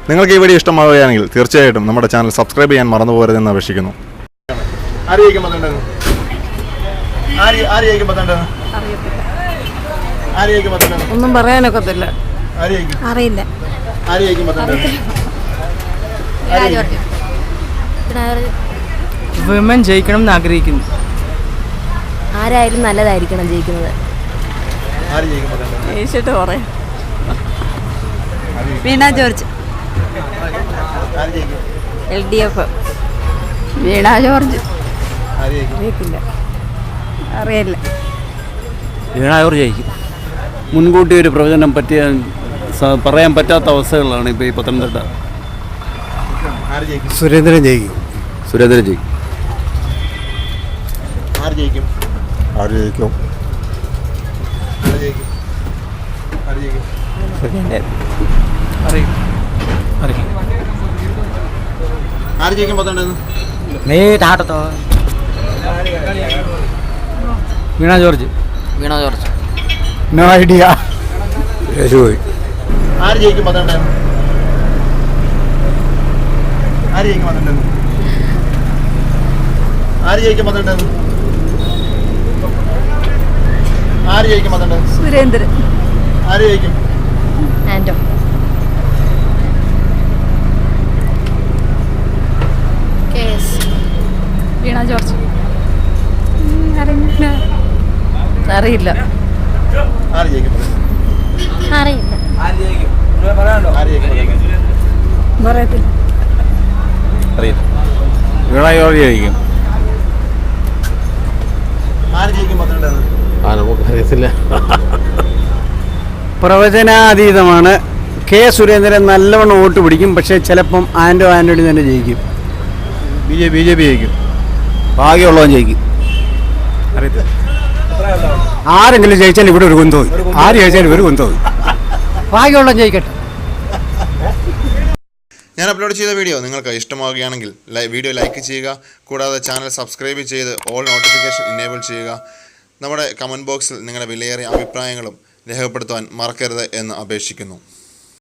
നിങ്ങൾക്ക് ഈ വീഡിയോ ഇഷ്ടമാവുകയാണെങ്കിൽ തീർച്ചയായിട്ടും നമ്മുടെ ചാനൽ സബ്സ്ക്രൈബ് ചെയ്യാൻ മറന്നു പോകരുതെന്ന് അപേക്ഷിക്കുന്നു. ഒന്നും പറയാനൊക്കത്തില്ല. അറിയില്ല. വിമൻ ജയിക്കണം എന്ന് ആഗ്രഹിക്കുന്നു. ആരായാലും നല്ലതായിരിക്കണം ജയിക്കുന്നത്. പറയാം. വീണ ജോർജ്. LDF. വീണ ജോർജ്. അറിയത്തില്ല. അറിയില്ല. വീണ ജോർജ് ജയിക്കും. മുൻകൂട്ടി ഒരു പ്രവചനം പറയാൻ പറ്റാത്ത അവസ്ഥകളാണ് ഇപ്പോൾ ഈ പത്തനംതിട്ട. സുരേന്ദ്രൻ ജയിക്കും. സുരേന്ദ്രൻ ജയിക്കും. ആര് ജയിക്കും? ആര് ജയിക്കും? വീണ ജോർജ്. വീണ ജോർജ്. No idea. ആര് ജയിക്കും? ആര് ജയിക്കും? ആര് ജയിക്കും? ആര് ജയിക്കും? സുരേന്ദ്രൻ. ആര് ജയിക്കും? ആൻഡോ. വീണ ജോർജ്. അറിയില്ല. ആര് ജയിക്കും? അറിയില്ല. പറയത്തില്ല. അറിയില്ല. വീണ ജോർജ് ജയിക്കും. ആര് ജയിക്കും? നമുക്കറിയത്തില്ല. പ്രവചനാതീതമാണ്. കെ സുരേന്ദ്രൻ നല്ലവണ്ണം വോട്ട് പിടിക്കും. പക്ഷേ ചിലപ്പം ആൻ്റണി തന്നെ ജയിക്കും. ബി ജെ പി ജയിക്കും. ഭാഗ്യമുള്ളവൻ ജയിക്കും. അറിയത്തില്ല. ആരെങ്കിലും ജയിച്ചാൽ ഇവിടെ ഒരു കുന്തോയി. ആര് ജയിച്ചാലും ഒരു കുന്തോയി. ഭാഗ്യമുള്ളവൻ ജയിക്കട്ടെ. ഞാൻ അപ്ലോഡ് ചെയ്ത വീഡിയോ നിങ്ങൾക്ക് ഇഷ്ടമാവുകയാണെങ്കിൽ വീഡിയോ ലൈക്ക് ചെയ്യുക. കൂടാതെ ചാനൽ സബ്സ്ക്രൈബ് ചെയ്ത് ഓൾ നോട്ടിഫിക്കേഷൻ ഇനേബിൾ ചെയ്യുക. നമ്മുടെ കമൻറ്റ് ബോക്സിൽ നിങ്ങളുടെ വിലയേറിയ അഭിപ്രായങ്ങളും രേഖപ്പെടുത്തുവാൻ മറക്കരുത് എന്ന് അപേക്ഷിക്കുന്നു.